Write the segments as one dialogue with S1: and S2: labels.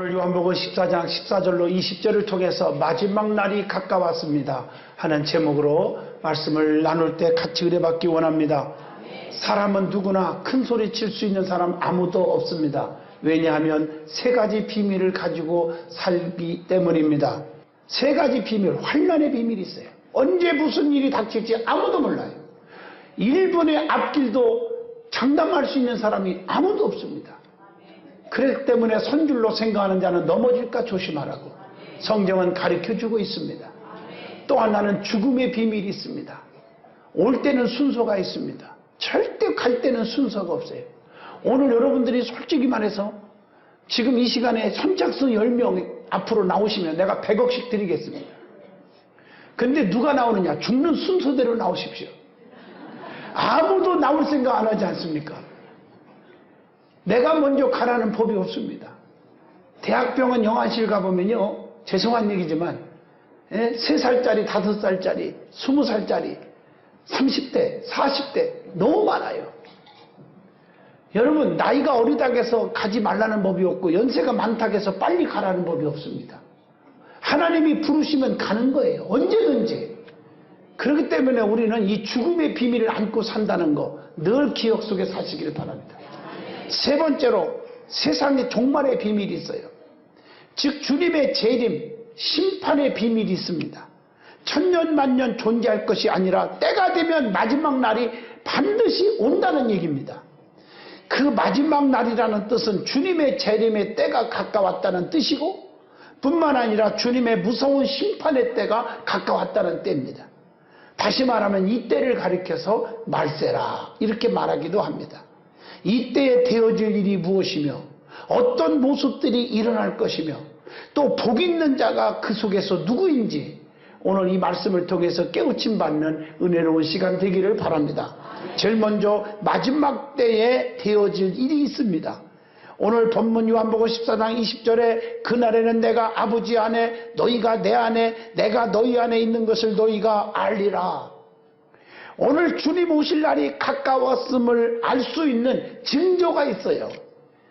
S1: 오늘 요한복음 14장 14절로 20절을 통해서 마지막 날이 가까웠습니다 하는 제목으로 말씀을 나눌 때 같이 의뢰받기 원합니다. 사람은 누구나 큰 소리 칠 수 있는 사람 아무도 없습니다. 왜냐하면 세 가지 비밀을 가지고 살기 때문입니다. 세 가지 비밀, 환난의 비밀이 있어요. 언제 무슨 일이 닥칠지 아무도 몰라요. 1분의 앞길도 장담할 수 있는 사람이 아무도 없습니다. 그렇기 때문에 선줄로 생각하는 자는 넘어질까 조심하라고 성경은 가르쳐주고 있습니다. 또 하나는 죽음의 비밀이 있습니다. 올 때는 순서가 있습니다. 절대 갈 때는 순서가 없어요. 오늘 여러분들이 솔직히 말해서 지금 이 시간에 선착순 10명 앞으로 나오시면 내가 100억씩 드리겠습니다. 근데 누가 나오느냐? 죽는 순서대로 나오십시오. 아무도 나올 생각 안 하지 않습니까? 내가 먼저 가라는 법이 없습니다. 대학병원 영안실 가보면요, 죄송한 얘기지만 3살짜리, 5살짜리, 20살짜리, 30대, 40대 너무 많아요. 여러분, 나이가 어리다고 해서 가지 말라는 법이 없고 연세가 많다고 해서 빨리 가라는 법이 없습니다. 하나님이 부르시면 가는 거예요. 언제든지. 그렇기 때문에 우리는 이 죽음의 비밀을 안고 산다는 거 늘 기억 속에 사시기를 바랍니다. 세 번째로 세상에 종말의 비밀이 있어요. 즉 주님의 재림, 심판의 비밀이 있습니다. 천년 만년 존재할 것이 아니라 때가 되면 마지막 날이 반드시 온다는 얘기입니다. 그 마지막 날이라는 뜻은 주님의 재림의 때가 가까웠다는 뜻이고 뿐만 아니라 주님의 무서운 심판의 때가 가까웠다는 때입니다. 다시 말하면 이 때를 가리켜서 말세라 이렇게 말하기도 합니다. 이때에 되어질 일이 무엇이며 어떤 모습들이 일어날 것이며 또 복 있는 자가 그 속에서 누구인지 오늘 이 말씀을 통해서 깨우침 받는 은혜로운 시간 되기를 바랍니다. 제일 먼저 마지막 때에 되어질 일이 있습니다. 오늘 본문 요한복음 14장 20절에 그날에는 내가 아버지 안에 너희가 내 안에 내가 너희 안에 있는 것을 너희가 알리라. 오늘 주님 오실 날이 가까웠음을 알 수 있는 징조가 있어요.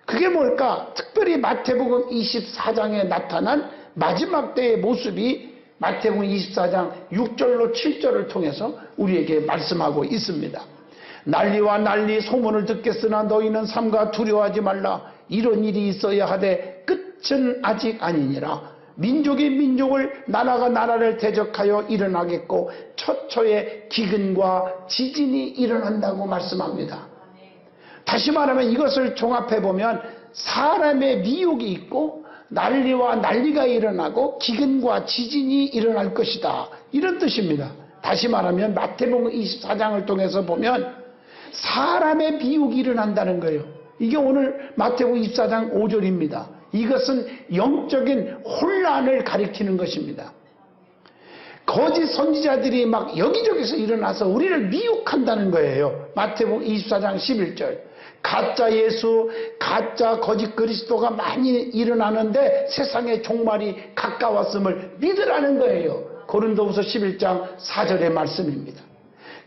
S1: 그게 뭘까? 특별히 마태복음 24장에 나타난 마지막 때의 모습이 마태복음 24장 6절로 7절을 통해서 우리에게 말씀하고 있습니다. 난리와 난리 소문을 듣겠으나 너희는 삼가 두려워하지 말라. 이런 일이 있어야 하되 끝은 아직 아니니라. 민족이 민족을 나라가 나라를 대적하여 일어나겠고 처처에 기근과 지진이 일어난다고 말씀합니다. 다시 말하면 이것을 종합해보면 사람의 미혹이 있고 난리와 난리가 일어나고 기근과 지진이 일어날 것이다 이런 뜻입니다. 다시 말하면 마태복음 24장을 통해서 보면 사람의 미혹이 일어난다는 거예요. 이게 오늘 마태복음 24장 5절입니다. 이것은 영적인 혼란을 가리키는 것입니다. 거짓 선지자들이 막 여기저기서 일어나서 우리를 미혹한다는 거예요. 마태복음 24장 11절. 가짜 예수, 가짜 거짓 그리스도가 많이 일어나는데 세상의 종말이 가까웠음을 믿으라는 거예요. 고린도후서 11장 4절의 말씀입니다.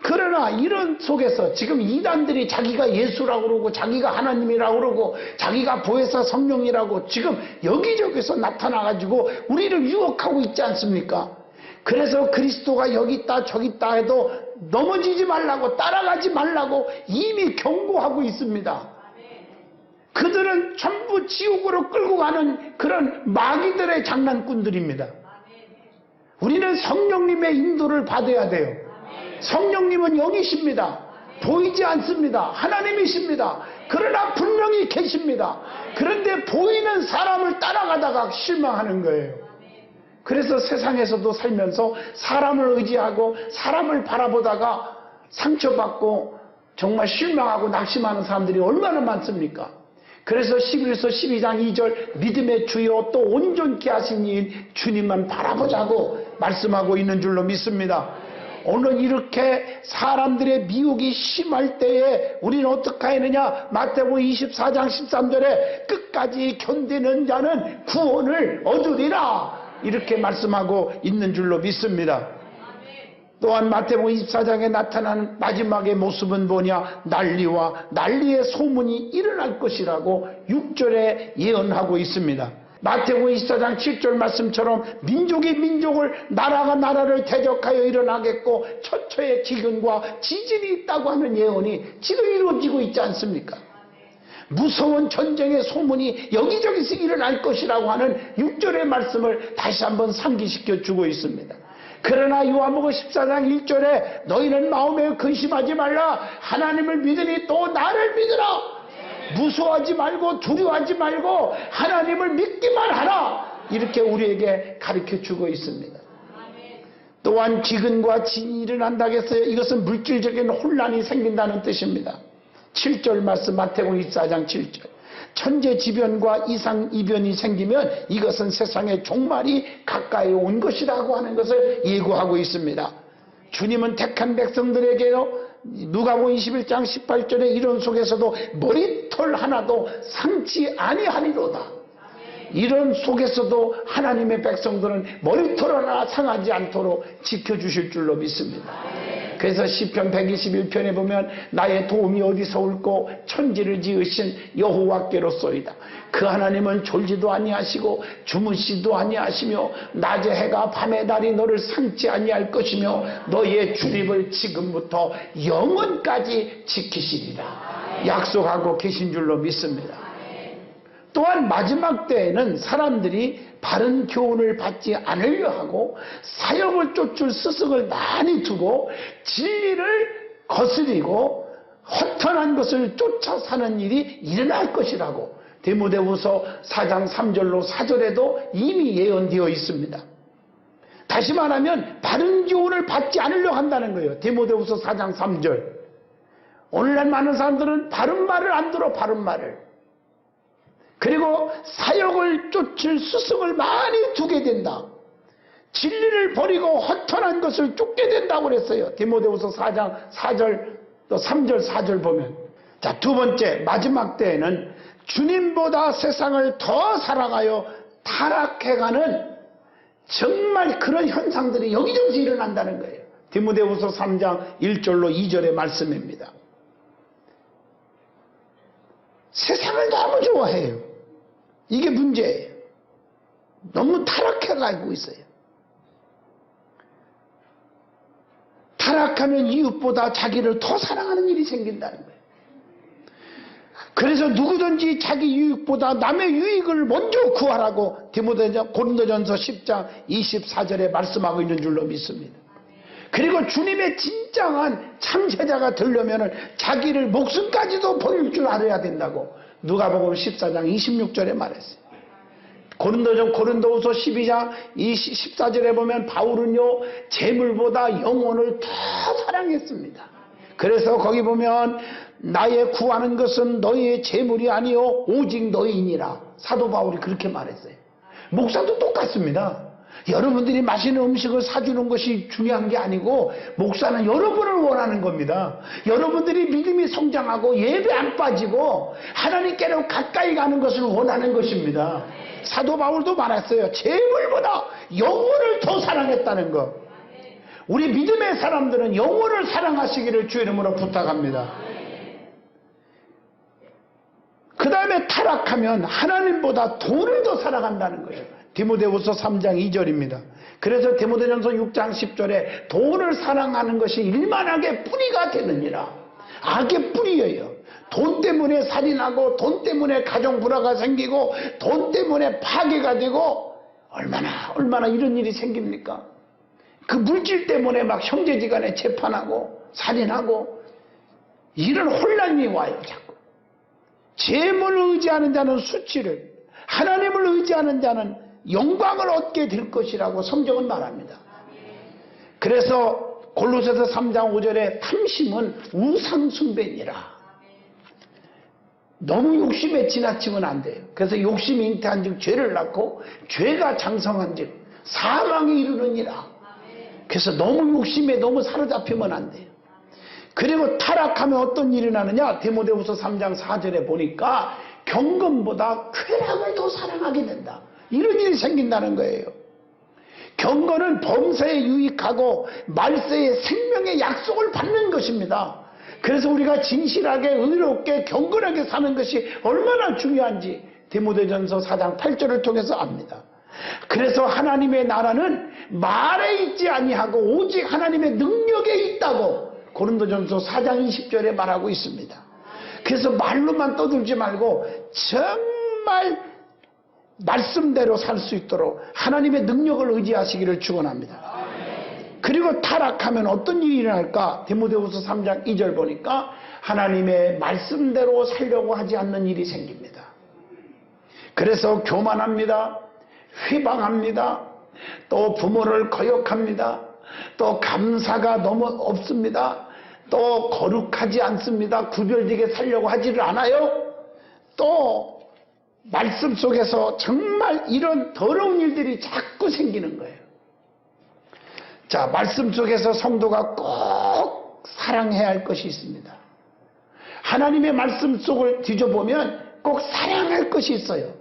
S1: 그러나 이런 속에서 지금 이단들이 자기가 예수라고 그러고 자기가 하나님이라고 그러고 자기가 보혜사 성령이라고 지금 여기저기서 나타나가지고 우리를 유혹하고 있지 않습니까? 그래서 그리스도가 여기 있다 저기 있다 해도 넘어지지 말라고 따라가지 말라고 이미 경고하고 있습니다. 그들은 전부 지옥으로 끌고 가는 그런 마귀들의 장난꾼들입니다. 우리는 성령님의 인도를 받아야 돼요. 성령님은 여기십니다. 보이지 않습니다. 하나님이십니다. 그러나 분명히 계십니다. 그런데 보이는 사람을 따라가다가 실망하는 거예요. 그래서 세상에서도 살면서 사람을 의지하고 사람을 바라보다가 상처받고 정말 실망하고 낙심하는 사람들이 얼마나 많습니까? 그래서 11서 12장 2절 믿음의 주여 또 온전케 하신 이인 주님만 바라보자고 말씀하고 있는 줄로 믿습니다. 오늘 이렇게 사람들의 미혹이 심할 때에 우리는 어떻게 하느냐? 마태복음 24장 13절에 끝까지 견디는 자는 구원을 얻으리라 이렇게 말씀하고 있는 줄로 믿습니다. 또한 마태복음 24장에 나타난 마지막의 모습은 뭐냐? 난리와 난리의 소문이 일어날 것이라고 6절에 예언하고 있습니다. 마태복음 24장 7절 말씀처럼 민족이 민족을, 나라가 나라를 대적하여 일어나겠고 처처에 기근과 지진이 있다고 하는 예언이 지금 이루어지고 있지 않습니까? 무서운 전쟁의 소문이 여기저기서 일어날 것이라고 하는 6절의 말씀을 다시 한번 상기시켜 주고 있습니다. 그러나 요한복음 14장 1절에 너희는 마음에 근심하지 말라. 하나님을 믿으니 또 나를 믿으라. 무서워하지 말고 두려워하지 말고 하나님을 믿기만 하라. 이렇게 우리에게 가르쳐 주고 있습니다. 또한 기근과 진이 일어난다고 했어요. 이것은 물질적인 혼란이 생긴다는 뜻입니다. 7절 말씀 마태복음 24장 7절. 천재지변과 이상이변이 생기면 이것은 세상의 종말이 가까이 온 것이라고 하는 것을 예고하고 있습니다. 주님은 택한 백성들에게요, 누가복음 21장 18절의 이런 속에서도 머리털 하나도 상치 아니하리로다. 이런 속에서도 하나님의 백성들은 머리털 하나 상하지 않도록 지켜주실 줄로 믿습니다. 그래서 시편 121편에 보면 나의 도움이 어디서 올고 천지를 지으신 여호와께로소이다. 그 하나님은 졸지도 아니하시고 주무시도 아니하시며 낮에 해가 밤에 달이 너를 상지 아니할 것이며 너의 출입을 지금부터 영원까지 지키시리라. 약속하고 계신 줄로 믿습니다. 또한 마지막 때에는 사람들이 바른 교훈을 받지 않으려 하고 사역을 쫓을 스승을 많이 두고 진리를 거스리고 허탄한 것을 쫓아 사는 일이 일어날 것이라고 디모데후서 4장 3절로 4절에도 이미 예언되어 있습니다. 다시 말하면 바른 교훈을 받지 않으려 한다는 거예요. 디모데후서 4장 3절. 오늘날 많은 사람들은 바른 말을 안 들어. 바른 말을. 그리고 사역을 쫓을 스승을 많이 두게 된다. 진리를 버리고 허탄한 것을 쫓게 된다고 그랬어요. 디모데후서 4장 4절 또 3절 4절 보면. 자, 두 번째 마지막 때에는 주님보다 세상을 더 사랑하여 타락해가는 정말 그런 현상들이 여기저기서 일어난다는 거예요. 디모데후서 3장 1절로 2절의 말씀입니다. 세상을 너무 좋아해요. 이게 문제예요. 너무 타락해가고 있어요. 타락하면 이웃보다 자기를 더 사랑하는 일이 생긴다는 거예요. 그래서 누구든지 자기 유익보다 남의 유익을 먼저 구하라고 고린도전서 10장 24절에 말씀하고 있는 줄로 믿습니다. 그리고 주님의 진정한 참제자가 되려면 자기를 목숨까지도 버릴 줄 알아야 된다고 누가복음 14장 26절에 말했어요. 고린도후서 12장 14절에 보면 바울은요, 재물보다 영혼을 더 사랑했습니다. 그래서 거기 보면 나의 구하는 것은 너희의 재물이 아니요 오직 너희니라. 사도 바울이 그렇게 말했어요. 목사도 똑같습니다. 여러분들이 맛있는 음식을 사주는 것이 중요한 게 아니고 목사는 여러분을 원하는 겁니다. 여러분들이 믿음이 성장하고 예배 안 빠지고 하나님께로 가까이 가는 것을 원하는 것입니다. 사도 바울도 말했어요. 재물보다 영혼을 더 사랑했다는 것. 우리 믿음의 사람들은 영혼을 사랑하시기를 주의 이름으로 부탁합니다. 그 다음에 타락하면 하나님보다 돈을 더 사랑한다는 거예요. 디모데후서 3장 2절입니다. 그래서 디모데전서 6장 10절에 돈을 사랑하는 것이 일만하게 뿌리가 되느니라. 악의 뿌리예요. 돈 때문에 살인하고 돈 때문에 가정 불화가 생기고 돈 때문에 파괴가 되고 얼마나 이런 일이 생깁니까? 그 물질 때문에 막 형제지간에 재판하고 살인하고 이런 혼란이 와요. 자꾸. 재물을 의지하는 자는 수치를, 하나님을 의지하는 자는 영광을 얻게 될 것이라고 성경은 말합니다. 그래서 골로새서 3장 5절에 탐심은 우상숭배니라. 너무 욕심에 지나치면 안 돼요. 그래서 욕심이 잉태한 즉 죄를 낳고 죄가 장성한 즉 사망에 이르느니라. 그래서 너무 욕심에 너무 사로잡히면 안 돼요. 그리고 타락하면 어떤 일이 나느냐? 디모데후서 3장 4절에 보니까 경건보다 쾌락을 더 사랑하게 된다. 이런 일이 생긴다는 거예요. 경건은 범사에 유익하고 말세에 생명의 약속을 받는 것입니다. 그래서 우리가 진실하게 의롭게 경건하게 사는 것이 얼마나 중요한지 디모데전서 4장 8절을 통해서 압니다. 그래서 하나님의 나라는 말에 있지 아니하고 오직 하나님의 능력에 있다고 고린도전서 4장 20절에 말하고 있습니다. 그래서 말로만 떠들지 말고 정말 말씀대로 살 수 있도록 하나님의 능력을 의지하시기를 축원합니다. 그리고 타락하면 어떤 일이 일어날까? 디모데후서 3장 2절 보니까 하나님의 말씀대로 살려고 하지 않는 일이 생깁니다. 그래서 교만합니다. 휘방합니다. 또 부모를 거역합니다. 또 감사가 너무 없습니다. 또 거룩하지 않습니다. 구별되게 살려고 하지를 않아요. 또 말씀 속에서 정말 이런 더러운 일들이 자꾸 생기는 거예요. 자, 말씀 속에서 성도가 꼭 사랑해야 할 것이 있습니다. 하나님의 말씀 속을 뒤져보면 꼭 사랑할 것이 있어요.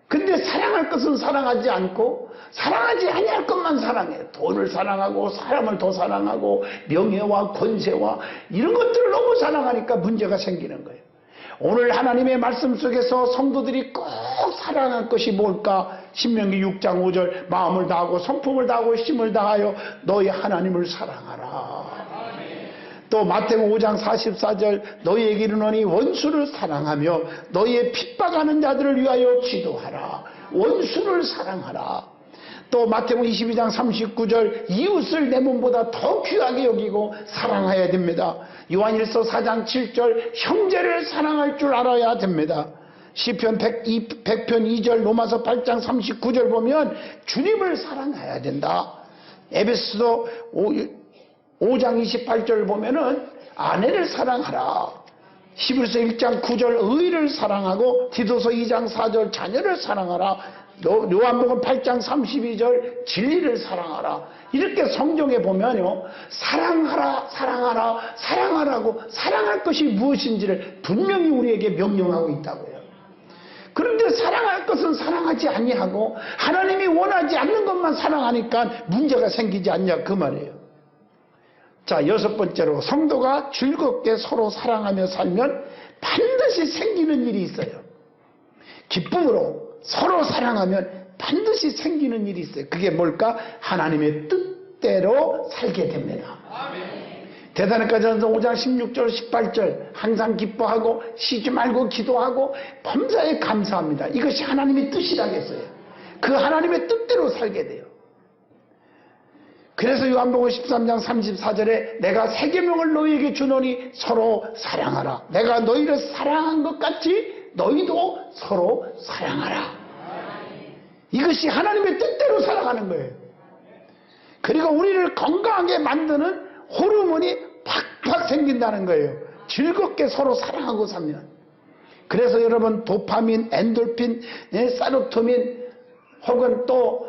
S1: 근데 사랑할 것은 사랑하지 않고 사랑하지 아니할 것만 사랑해요. 돈을 사랑하고 사람을 더 사랑하고 명예와 권세와 이런 것들을 너무 사랑하니까 문제가 생기는 거예요. 오늘 하나님의 말씀 속에서 성도들이 꼭 사랑할 것이 뭘까? 신명기 6장 5절 마음을 다하고 성품을 다하고 힘을 다하여 너희 하나님을 사랑하라. 또 마태복음 5장 44절 너희에게 이르노니 원수를 사랑하며 너희의 핍박하는 자들을 위하여 기도하라. 원수를 사랑하라. 또 마태복음 22장 39절 이웃을 내 몸보다 더 귀하게 여기고 사랑해야 됩니다. 요한일서 4장 7절 형제를 사랑할 줄 알아야 됩니다. 시편 100편 2절 로마서 8장 39절 보면 주님을 사랑해야 된다. 에베소서 5장 28절 보면은 아내를 사랑하라. 히브리서 1장 9절 의를 사랑하고 디도서 2장 4절 자녀를 사랑하라. 요한복음 8장 32절 진리를 사랑하라. 이렇게 성경에 보면요 사랑하라 사랑하라 사랑하라고 사랑할 것이 무엇인지를 분명히 우리에게 명령하고 있다고요. 그런데 사랑할 것은 사랑하지 아니하고 하나님이 원하지 않는 것만 사랑하니까 문제가 생기지 않냐 그 말이에요. 자, 여섯 번째로 성도가 즐겁게 서로 사랑하며 살면 반드시 생기는 일이 있어요. 기쁨으로 서로 사랑하면 반드시 생기는 일이 있어요. 그게 뭘까? 하나님의 뜻대로 살게 됩니다. 대사로니가전서 5장 16절 18절 항상 기뻐하고 쉬지 말고 기도하고 범사에 감사합니다. 이것이 하나님의 뜻이라겠어요. 그 하나님의 뜻대로 살게 돼요. 그래서 요한복음 13장 34절에 내가 새 계명을 너희에게 주노니 서로 사랑하라. 내가 너희를 사랑한 것 같이 너희도 서로 사랑하라. 이것이 하나님의 뜻대로 살아가는 거예요. 그리고 우리를 건강하게 만드는 호르몬이 팍팍 생긴다는 거예요. 즐겁게 서로 사랑하고 살면. 그래서 여러분 도파민, 엔돌핀, 세로토닌 혹은 또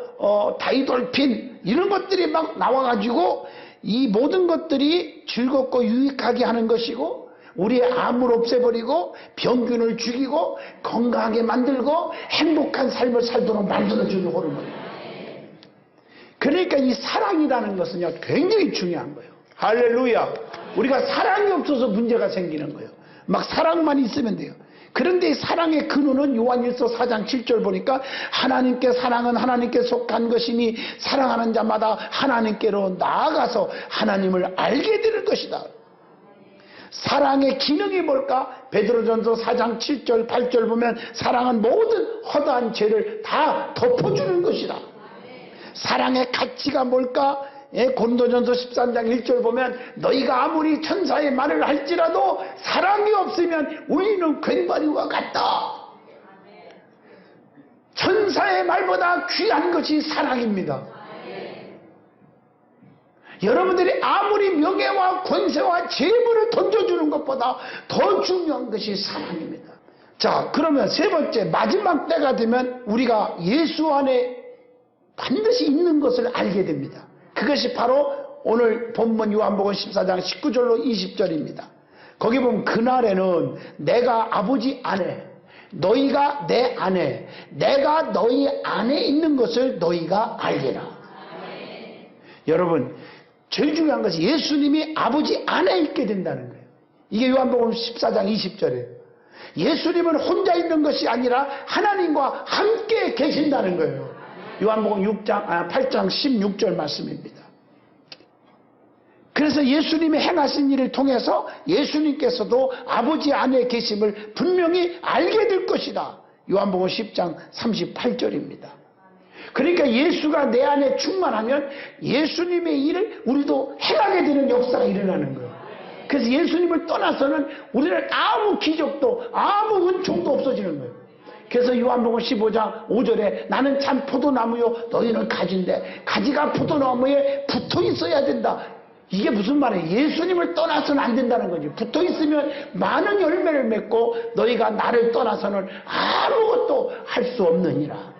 S1: 다이돌핀 이런 것들이 막 나와가지고 이 모든 것들이 즐겁고 유익하게 하는 것이고 우리의 암을 없애버리고 병균을 죽이고 건강하게 만들고 행복한 삶을 살도록 만들어주는 호르몬이에요. 그러니까 이 사랑이라는 것은요 굉장히 중요한 거예요. 할렐루야. 우리가 사랑이 없어서 문제가 생기는 거예요. 막 사랑만 있으면 돼요. 그런데 이 사랑의 근원은 요한일서 4장 7절 보니까 하나님께 사랑은 하나님께 속한 것이니 사랑하는 자마다 하나님께로 나아가서 하나님을 알게 되는 것이다. 사랑의 기능이 뭘까? 베드로전서 4장 7절 8절 보면 사랑은 모든 허다한 죄를 다 덮어주는 것이다. 사랑의 가치가 뭘까? 고린도전서 13장 1절 보면 너희가 아무리 천사의 말을 할지라도 사랑이 없으면 우리는 괸바리와 같다. 천사의 말보다 귀한 것이 사랑입니다. 여러분들이 아무리 명예와 권세와 재물을 던져주는 것보다 더 중요한 것이 사랑입니다. 자, 그러면 세 번째 마지막 때가 되면 우리가 예수 안에 반드시 있는 것을 알게 됩니다. 그것이 바로 오늘 본문 요한복음 14장 19절로 20절입니다. 거기 보면 그날에는 내가 아버지 안에 너희가 내 안에 내가 너희 안에 있는 것을 너희가 알리라. 여러분 제일 중요한 것이 예수님이 아버지 안에 있게 된다는 거예요. 이게 요한복음 14장 20절이에요. 예수님은 혼자 있는 것이 아니라 하나님과 함께 계신다는 거예요. 요한복음 8장 16절 말씀입니다. 그래서 예수님이 행하신 일을 통해서 예수님께서도 아버지 안에 계심을 분명히 알게 될 것이다. 요한복음 10장 38절입니다. 그러니까 예수가 내 안에 충만하면 예수님의 일을 우리도 행하게 되는 역사가 일어나는 거예요. 그래서 예수님을 떠나서는 우리는 아무 기적도 아무 은총도 없어지는 거예요. 그래서 요한복음 15장 5절에 나는 참 포도나무요 너희는 가지인데 가지가 포도나무에 붙어 있어야 된다. 이게 무슨 말이에요? 예수님을 떠나서는 안 된다는 거지. 붙어 있으면 많은 열매를 맺고 너희가 나를 떠나서는 아무것도 할 수 없느니라.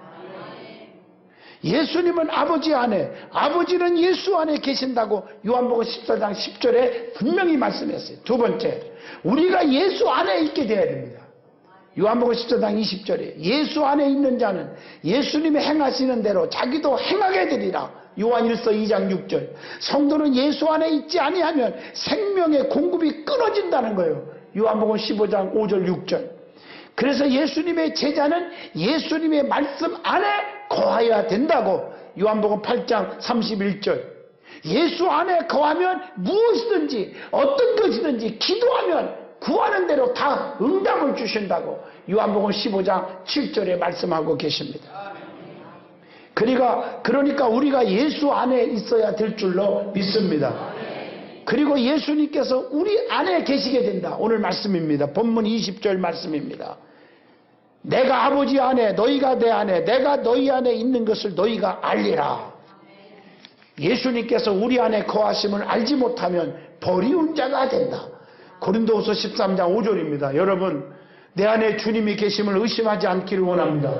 S1: 예수님은 아버지 안에, 아버지는 예수 안에 계신다고 요한복음 14장 10절에 분명히 말씀했어요. 두 번째, 우리가 예수 안에 있게 되어야 됩니다. 요한복음 14장 20절에 예수 안에 있는 자는 예수님이 행하시는 대로 자기도 행하게 되리라. 요한일서 2장 6절. 성도는 예수 안에 있지 아니하면 생명의 공급이 끊어진다는 거예요. 요한복음 15장 5절 6절. 그래서 예수님의 제자는 예수님의 말씀 안에 거하여야 된다고 요한복음 8장 31절. 예수 안에 거하면 무엇이든지 어떤 것이든지 기도하면 구하는 대로 다 응답을 주신다고 요한복음 15장 7절에 말씀하고 계십니다. 그러니까 우리가 예수 안에 있어야 될 줄로 믿습니다. 그리고 예수님께서 우리 안에 계시게 된다. 오늘 말씀입니다. 본문 20절 말씀입니다. 내가 아버지 안에 너희가 내 안에 내가 너희 안에 있는 것을 너희가 알리라. 예수님께서 우리 안에 거하심을 알지 못하면 버리운 자가 된다. 고린도후서 13장 5절입니다. 여러분 내 안에 주님이 계심을 의심하지 않기를 원합니다.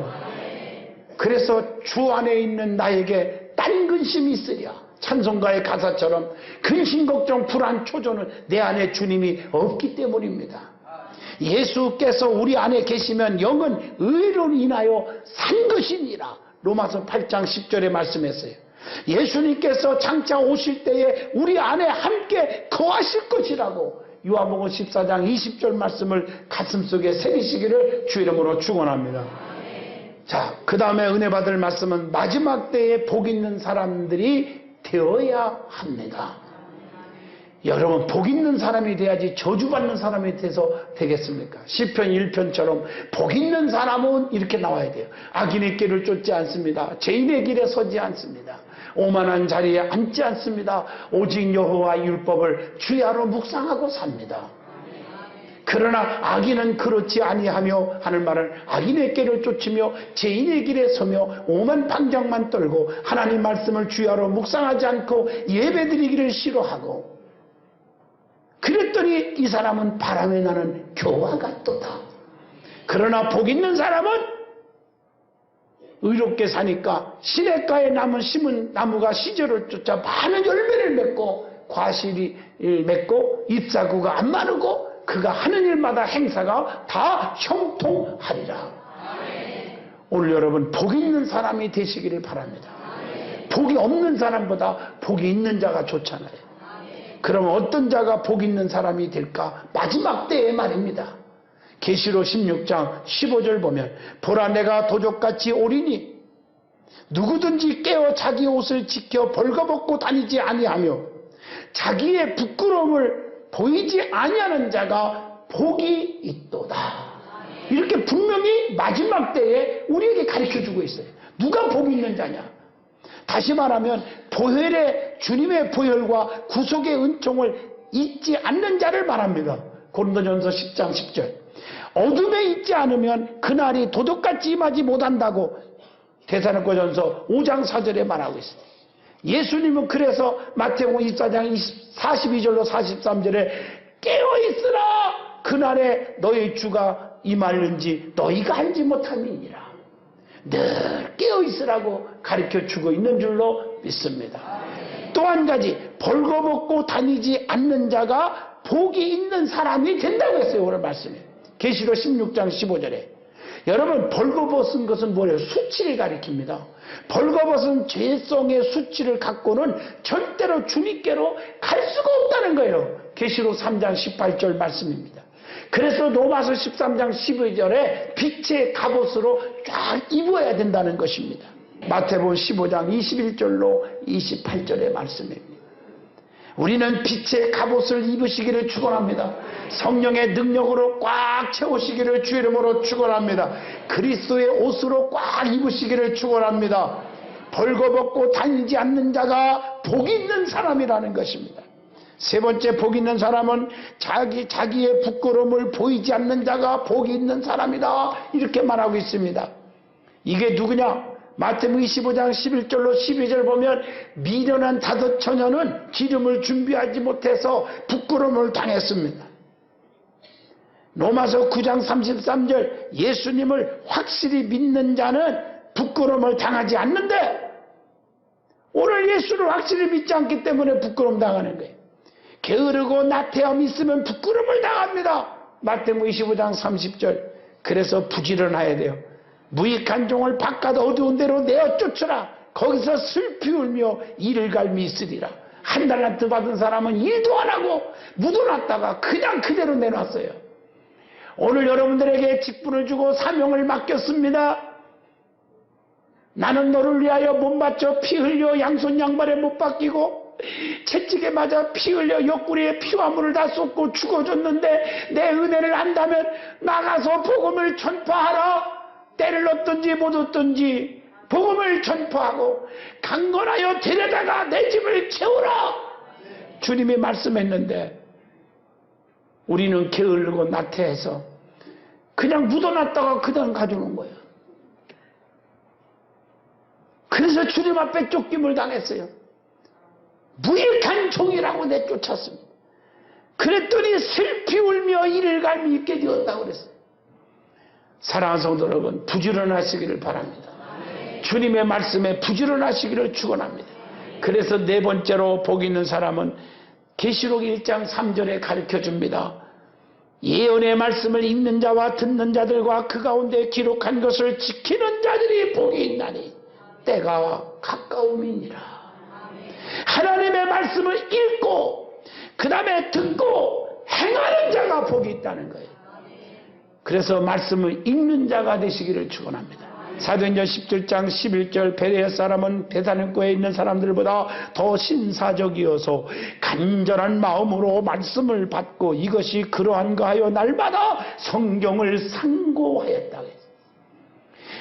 S1: 그래서 주 안에 있는 나에게 딴 근심이 있으랴. 찬송가의 가사처럼 근심 걱정 불안 초조는 내 안에 주님이 없기 때문입니다. 예수께서 우리 안에 계시면 영은 의로 인하여 산 것이니라. 로마서 8장 10절에 말씀했어요. 예수님께서 장차 오실 때에 우리 안에 함께 거하실 것이라고 요한복음 14장 20절 말씀을 가슴속에 새기시기를 주 이름으로 축원합니다. 자, 그 다음에 은혜 받을 말씀은 마지막 때에 복 있는 사람들이 되어야 합니다. 여러분 복 있는 사람이 돼야지 저주받는 사람이 돼서 되겠습니까? 시편 1편처럼 복 있는 사람은 이렇게 나와야 돼요. 악인의 길을 쫓지 않습니다. 죄인의 길에 서지 않습니다. 오만한 자리에 앉지 않습니다. 오직 여호와 율법을 주야로 묵상하고 삽니다. 그러나 악인은 그렇지 아니하며 하는 말은 악인의 길을 쫓으며 죄인의 길에 서며 오만 방장만 떨고 하나님 말씀을 주야로 묵상하지 않고 예배드리기를 싫어하고 그랬더니 이 사람은 바람에 나는 교와 같도다. 그러나 복 있는 사람은 의롭게 사니까 시냇가에 심은 나무가 시절을 쫓아 많은 열매를 맺고 과실이 맺고 잎사구가 안 마르고 그가 하는 일마다 행사가 다 형통하리라. 오늘 여러분 복 있는 사람이 되시기를 바랍니다. 복이 없는 사람보다 복이 있는 자가 좋잖아요. 그러면 어떤 자가 복 있는 사람이 될까? 마지막 때의 말입니다. 계시록 16장 15절 보면 보라 내가 도적같이 오리니 누구든지 깨어 자기 옷을 지켜 벌거벗고 다니지 아니하며 자기의 부끄러움을 보이지 아니하는 자가 복이 있도다. 이렇게 분명히 마지막 때에 우리에게 가르쳐주고 있어요. 누가 복이 있는 자냐? 다시 말하면 보혈의 주님의 보혈과 구속의 은총을 잊지 않는 자를 말합니다. 고린도전서 10장 10절. 어둠에 있지 않으면 그날이 도둑같이 임하지 못한다고 데살로니가전서 5장 4절에 말하고 있습니다. 예수님은 그래서 마태복음 24장 42절로 43절에 깨어있으라 그날에 너희 주가 임하는지 너희가 알지 못함이니라. 늘 깨어있으라고 가르쳐주고 있는 줄로 믿습니다. 또 한 가지 벌거벗고 다니지 않는 자가 복이 있는 사람이 된다고 했어요. 오늘 말씀에 계시록 16장 15절에 여러분 벌거벗은 것은 뭐예요? 수치를 가리킵니다. 벌거벗은 죄성의 수치를 갖고는 절대로 주님께로 갈 수가 없다는 거예요. 계시록 3장 18절 말씀입니다. 그래서 로마서 13장 12절에 빛의 갑옷으로 쫙 입어야 된다는 것입니다. 마태복음 15장 21절로 28절의 말씀입니다. 우리는 빛의 갑옷을 입으시기를 축원합니다. 성령의 능력으로 꽉 채우시기를 주의 이름으로 축원합니다. 그리스도의 옷으로 꽉 입으시기를 축원합니다. 벌거벗고 다니지 않는 자가 복 있는 사람이라는 것입니다. 세 번째 복 있는 사람은 자기의 부끄러움을 보이지 않는 자가 복이 있는 사람이다, 이렇게 말하고 있습니다. 이게 누구냐? 마태복음 25장 11절로 12절 보면 미련한 다섯 처녀는 기름을 준비하지 못해서 부끄러움을 당했습니다. 로마서 9장 33절 예수님을 확실히 믿는 자는 부끄러움을 당하지 않는데, 오늘 예수를 확실히 믿지 않기 때문에 부끄러움 당하는 거예요. 게으르고 나태함이 있으면 부끄러움을 당합니다. 마태복음 25장 30절. 그래서 부지런해야 돼요. 무익한 종을 바깥 어두운 데로 내어 쫓으라. 거기서 슬피 울며 이를 갈미 있으리라. 한 달란트 받은 사람은 일도 안 하고 묻어놨다가 그냥 그대로 내놨어요. 오늘 여러분들에게 직분을 주고 사명을 맡겼습니다. 나는 너를 위하여 못 바쳐 피 흘려 양손 양발에 못 박히고 채찍에 맞아 피 흘려 옆구리에 피와 물을 다 쏟고 죽어줬는데 내 은혜를 안다면 나가서 복음을 전파하라. 때를 얻든지 못 얻든지 복음을 전파하고 강건하여 데려다가 내 집을 채우라. 주님이 말씀했는데 우리는 게으르고 나태해서 그냥 묻어놨다가 그냥 가져오는 거예요. 그래서 주님 앞에 쫓김을 당했어요. 무익한 종이라고 내쫓았습니다. 그랬더니 슬피 울며 이를 갈미 있게 되었다고 그랬어요. 사랑하는 성도 여러분, 부지런하시기를 바랍니다. 주님의 말씀에 부지런하시기를 축원합니다. 그래서 네 번째로 복 있는 사람은 계시록 1장 3절에 가르쳐줍니다. 예언의 말씀을 읽는 자와 듣는 자들과 그 가운데 기록한 것을 지키는 자들이 복이 있나니 때가 가까움이니라. 하나님의 말씀을 읽고 그 다음에 듣고 행하는 자가 복이 있다는 거예요. 그래서 말씀을 읽는 자가 되시기를 축원합니다. 사도행전 17장 11절 베레아 사람은 베사는교에 있는 사람들보다 더 신사적이어서 간절한 마음으로 말씀을 받고 이것이 그러한가 하여 날마다 성경을 상고하였다.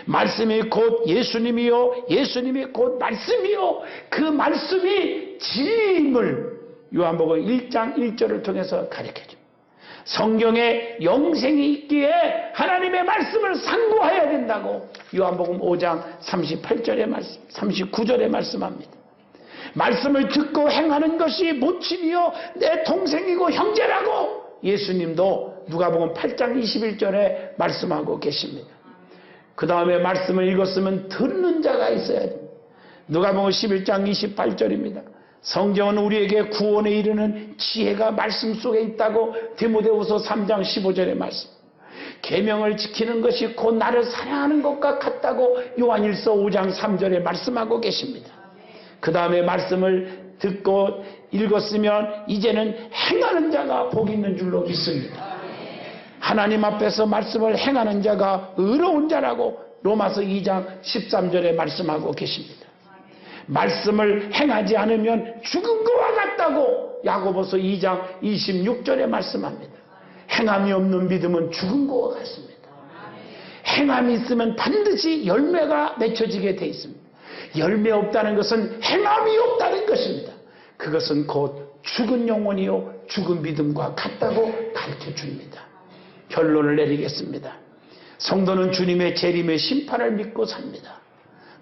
S1: 말씀이 곧 예수님이요 예수님이 곧 말씀이요 그 말씀이 진리임을 요한복음 1장 1절을 통해서 가르쳐줍니다. 성경에 영생이 있기에 하나님의 말씀을 상고해야 된다고 요한복음 5장 38절의 말씀, 39절에 말씀합니다. 말씀을 듣고 행하는 것이 모친이요 내 동생이고 형제라고 예수님도 누가복음 8장 21절에 말씀하고 계십니다. 그 다음에 말씀을 읽었으면 듣는 자가 있어야 됩니다. 누가복음 11장 28절입니다. 성경은 우리에게 구원에 이르는 지혜가 말씀 속에 있다고 디모데후서 3장 15절의 말씀. 계명을 지키는 것이 곧 나를 사랑하는 것과 같다고 요한일서 5장 3절에 말씀하고 계십니다. 그 다음에 말씀을 듣고 읽었으면 이제는 행하는 자가 복 있는 줄로 믿습니다. 하나님 앞에서 말씀을 행하는 자가 의로운 자라고 로마서 2장 13절에 말씀하고 계십니다. 말씀을 행하지 않으면 죽은 것과 같다고 야고보서 2장 26절에 말씀합니다. 행함이 없는 믿음은 죽은 것과 같습니다. 행함이 있으면 반드시 열매가 맺혀지게 돼 있습니다. 열매 없다는 것은 행함이 없다는 것입니다. 그것은 곧 죽은 영혼이요 죽은 믿음과 같다고 가르쳐 줍니다. 결론을 내리겠습니다. 성도는 주님의 재림의 심판을 믿고 삽니다.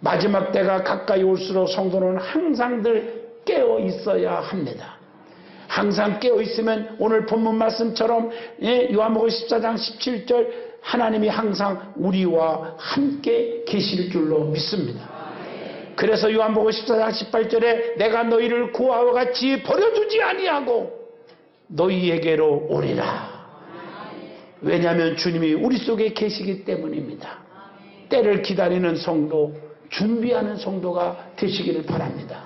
S1: 마지막 때가 가까이 올수록 성도는 항상들 깨어 있어야 합니다. 항상 깨어 있으면 오늘 본문 말씀처럼 요한복음 14장 17절 하나님이 항상 우리와 함께 계실 줄로 믿습니다. 그래서 요한복음 14장 18절에 내가 너희를 고아와 같이 버려두지 아니하고 너희에게로 오리라. 왜냐하면 주님이 우리 속에 계시기 때문입니다. 때를 기다리는 성도, 준비하는 성도가 되시기를 바랍니다.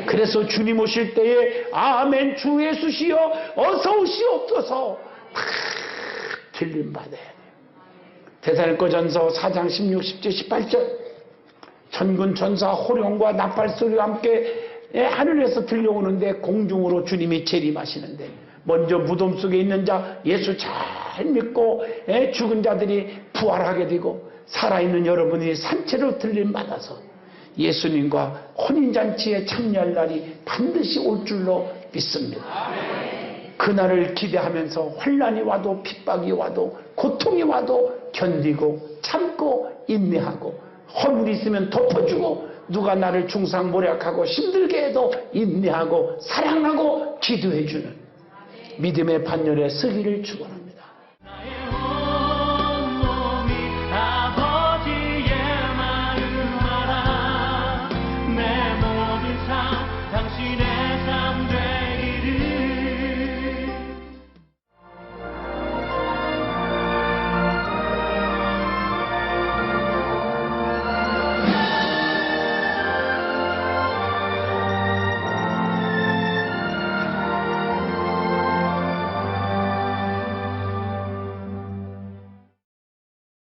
S1: 그래서 주님 오실 때에 아멘 주 예수시여 어서 오시옵소서 막 들림받아야 돼요. 데살로니가전서 4장 16, 17, 18절 천군 천사 호령과 나팔 소리와 함께 하늘에서 들려오는데 공중으로 주님이 재림하시는데 먼저 무덤 속에 있는 자 예수 잘 믿고 죽은 자들이 부활하게 되고 살아있는 여러분이 산채로 들림받아서 예수님과 혼인잔치에 참여할 날이 반드시 올 줄로 믿습니다. 그날을 기대하면서 환난이 와도 핍박이 와도 고통이 와도 견디고 참고 인내하고 허물이 있으면 덮어주고 누가 나를 중상모략하고 힘들게 해도 인내하고 사랑하고 기도해주는 믿음의 반열에 서기를 축원합니다.